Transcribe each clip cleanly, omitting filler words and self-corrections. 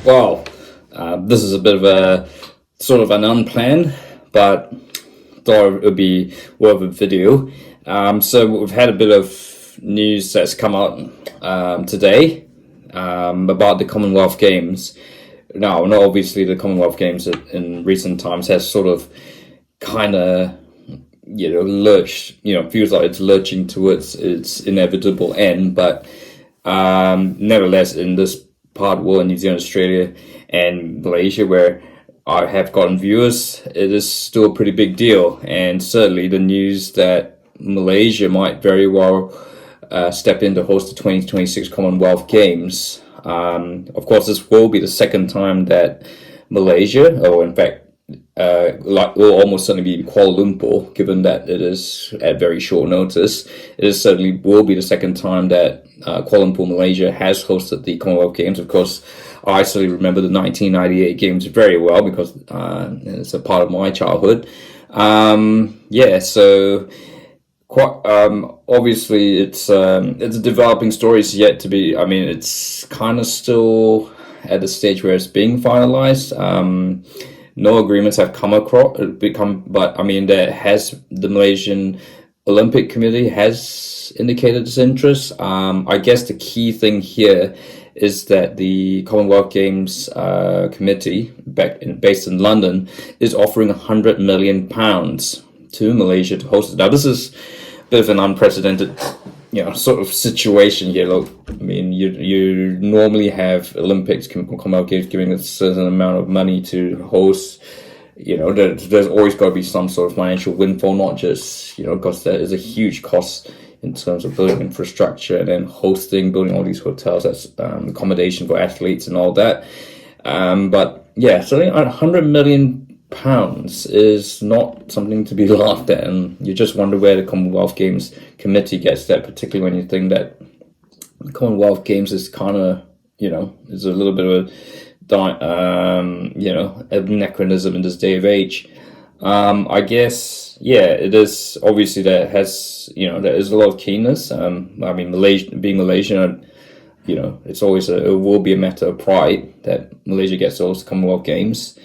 Well, this is a bit of a sort of an unplanned, but thought it would be worth a video. So we've had a bit of news that's come out today about the Commonwealth Games. Now, not obviously the Commonwealth Games in recent times has sort of kind of lurched, feels like it's lurching towards its inevitable end, but nevertheless, in this part of the world, in New Zealand, Australia, and Malaysia, where I have gotten viewers, it is still a pretty big deal. And certainly the news that Malaysia might very well step in to host the 2026 Commonwealth Games. Of course, this will be the second time that Malaysia, or in fact, will almost certainly be Kuala Lumpur, given that it is at very short notice. It is certainly will be the second time that Kuala Lumpur, Malaysia has hosted the Commonwealth Games. Of course, I certainly remember the 1998 Games very well because it's a part of my childhood. So quite obviously it's a developing story. It's yet to be. I mean, it's kind of still at the stage where it's being finalized. No agreements have but I mean, the Malaysian Olympic Committee has indicated its interest. I guess the key thing here is that the Commonwealth Games Committee, based in London, is offering £100 million to Malaysia to host it. Now, this is a bit of an unprecedented sort of situation here. Look, I mean, you normally have Olympics, Commonwealth Games giving a certain amount of money to host. There's always got to be some sort of financial windfall, not just, because there is a huge cost in terms of building infrastructure and then building all these hotels, that's accommodation for athletes and all that. But yeah, so £100 million is not something to be laughed at, and you just wonder where the Commonwealth Games Committee gets that, particularly when you think that the Commonwealth Games is kind of, is a little bit of anachronism in this day of age. I guess, it is obviously there is a lot of keenness. I mean, being Malaysian, it's always it will be a matter of pride that Malaysia gets those Commonwealth Games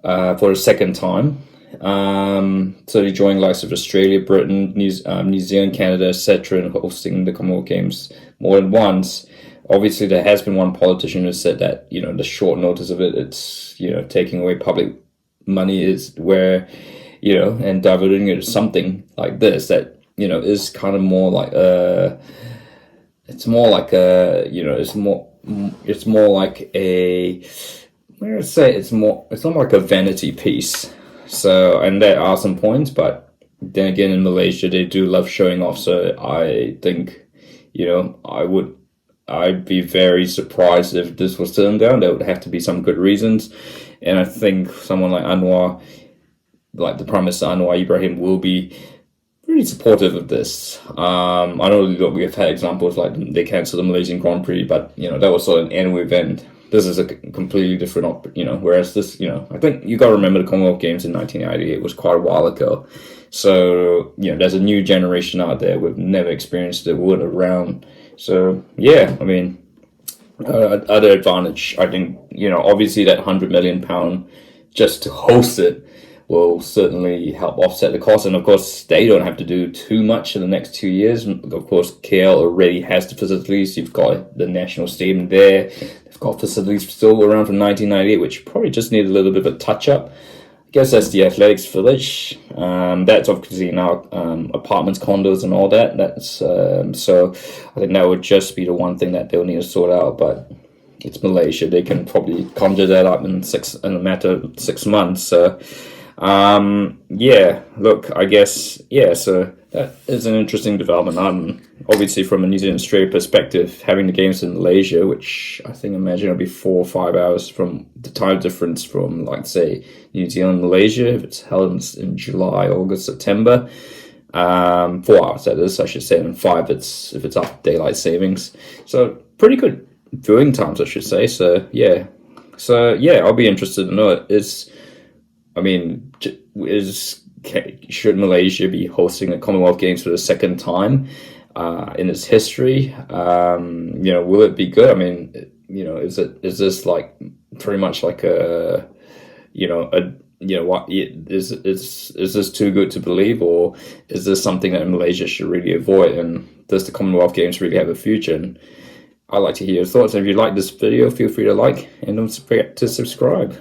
for a second time. So they join likes of Australia, Britain, New Zealand, Canada, etc., in hosting the Commonwealth Games more than once. Obviously, there has been one politician who said that the short notice of it's taking away public money is where and diverting it to something like this that is kind of more like it's more like a let's say it's not like a vanity piece. So, and there are some points, but then again, in Malaysia, they do love showing off. So I think, I'd be very surprised if this was turned down. There would have to be some good reasons. And I think someone like Anwar, like the Prime Minister Anwar Ibrahim, will be really supportive of this. I know that we've had examples like they cancelled the Malaysian Grand Prix, but, that was sort of an annual event. This is a completely different, whereas this, I think you got to remember the Commonwealth Games in 1998 was quite a while ago. So, there's a new generation out there who've never experienced it, weren't around. So, yeah, I mean, other advantage, I think, obviously that £100 million just to host it will certainly help offset the cost. And of course, they don't have to do too much in the next 2 years. Of course, KL already has the facilities. You've got the national stadium there. They've got facilities still around from 1998, which probably just need a little bit of a touch-up. I guess that's the Athletics Village. That's obviously now apartments, condos, and all that. That's so I think that would just be the one thing that they'll need to sort out. But it's Malaysia; they can probably conjure that up in a matter of 6 months. So look, I guess so that is an interesting development. Obviously, from a New Zealand Australia perspective, having the games in Malaysia, which I think imagine it'll be 4 or 5 hours from the time difference from, like, say, New Zealand, Malaysia, if it's held in July, August, September. 4 hours, that is, I should say, and 5 if it's after daylight savings. So pretty good viewing times, I should say. So I'll be interested to know should Malaysia be hosting the Commonwealth Games for the second time in its history? Will it be good? I mean, is this like pretty much like a, what is this too good to believe, or is this something that Malaysia should really avoid? And does the Commonwealth Games really have a future? And I'd like to hear your thoughts. And if you like this video, feel free to like, and don't forget to subscribe.